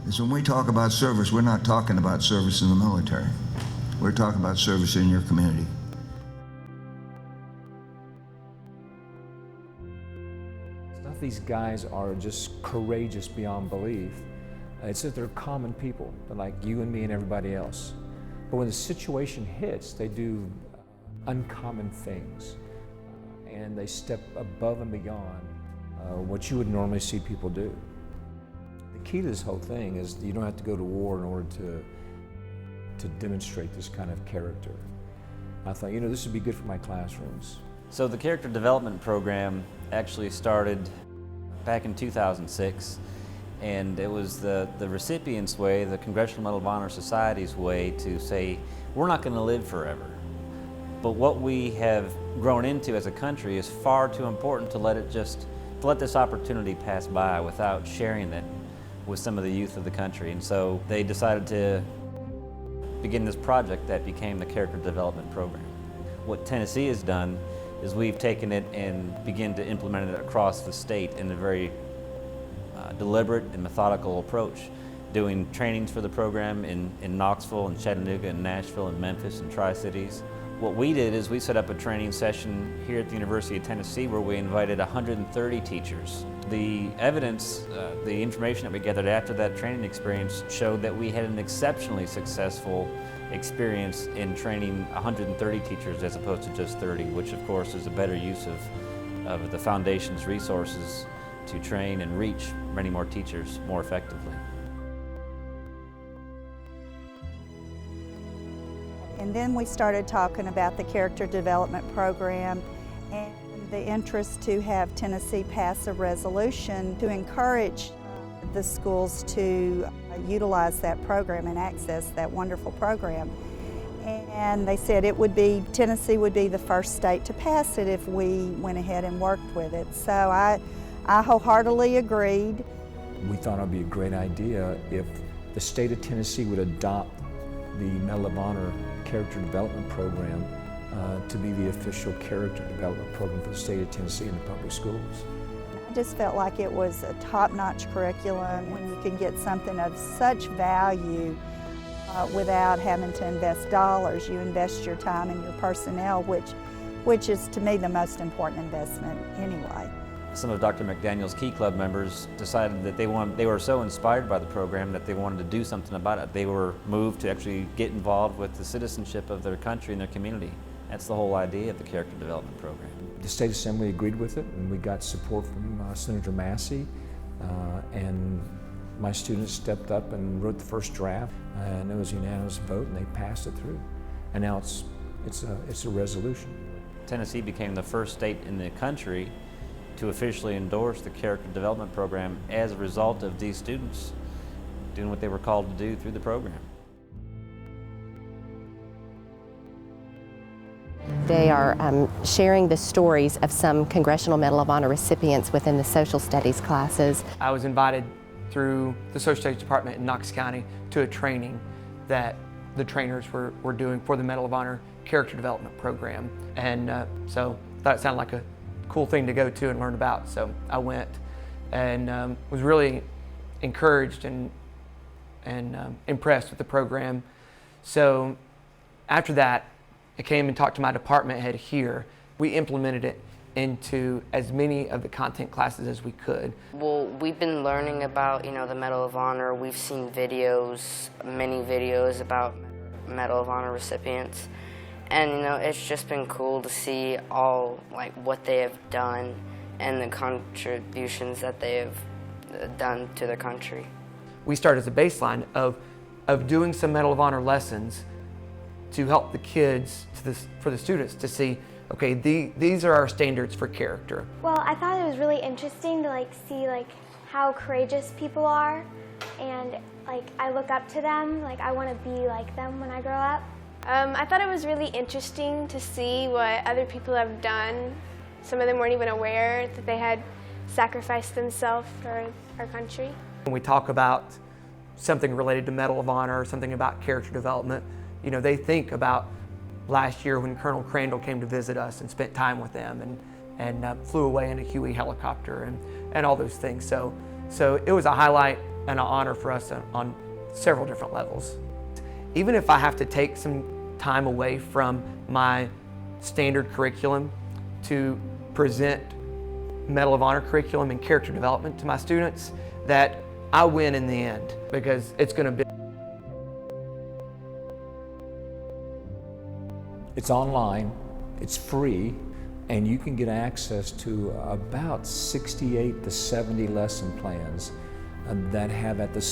is when we talk about service, we're not talking about service in the military. We're talking about service in your community. It's not these guys are just courageous beyond belief. It's that they're common people. They're like you and me and everybody else. But when the situation hits, they do uncommon things. And they step above and beyond what you would normally see people do. The key to this whole thing is that you don't have to go to war in order to demonstrate this kind of character. I thought, you know, this would be good for my classrooms. So the character development program actually started back in 2006, and it was the recipients' way, the Congressional Medal of Honor Society's way to say, we're not going to live forever. But what we have grown into as a country is far too important to let this opportunity pass by without sharing it with some of the youth of the country. And so they decided to begin this project that became the character development program. What Tennessee has done is we've taken it and begin to implement it across the state in a very deliberate and methodical approach, doing trainings for the program in Knoxville and Chattanooga and Nashville and Memphis and Tri-Cities. What we did is we set up a training session here at the University of Tennessee where we invited 130 teachers. The evidence, the information that we gathered after that training experience showed that we had an exceptionally successful experience in training 130 teachers as opposed to just 30, which of course is a better use of the Foundation's resources to train and reach many more teachers more effectively. And then we started talking about the character development program and the interest to have Tennessee pass a resolution to encourage the schools to utilize that program and access that wonderful program. And they said Tennessee would be the first state to pass it if we went ahead and worked with it. So I wholeheartedly agreed. We thought it would be a great idea if the state of Tennessee would adopt the Medal of Honor Character Development Program to be the official character development program for the state of Tennessee in the public schools. I just felt like it was a top-notch curriculum when you can get something of such value without having to invest dollars. You invest your time and your personnel, which is to me the most important investment anyway. Some of Dr. McDaniel's Key Club members decided that they were so inspired by the program that they wanted to do something about it. They were moved to actually get involved with the citizenship of their country and their community. That's the whole idea of the character development program. The State Assembly agreed with it, and we got support from Senator Massey, and my students stepped up and wrote the first draft, and it was a unanimous vote, and they passed it through. And now it's a resolution. Tennessee became the first state in the country to officially endorse the character development program as a result of these students doing what they were called to do through the program. They are sharing the stories of some Congressional Medal of Honor recipients within the social studies classes. I was invited through the social studies department in Knox County to a training that the trainers were doing for the Medal of Honor character development program. And so I thought it sounded like a cool thing to go to and learn about. So I went and was really encouraged and impressed with the program. So after that, I came and talked to my department head here. We implemented it into as many of the content classes as we could. Well, we've been learning about, the Medal of Honor. We've seen videos, many videos about Medal of Honor recipients. And, it's just been cool to see all, what they have done and the contributions that they have done to their country. We start as a baseline of doing some Medal of Honor lessons to help the kids, for the students to see, okay, these are our standards for character. Well, I thought it was really interesting to see how courageous people are, and I look up to them. I want to be like them when I grow up. I thought it was really interesting to see what other people have done. Some of them weren't even aware that they had sacrificed themselves for our country. When we talk about something related to Medal of Honor or something about character development, they think about last year when Colonel Crandall came to visit us and spent time with them and flew away in a Huey helicopter and all those things. So it was a highlight an honor for us on several different levels. Even if I have to take some time away from my standard curriculum to present Medal of Honor curriculum and character development to my students, that I win in the end, because it's going to be. It's online, it's free, and you can get access to about 68 to 70 lesson plans that have at the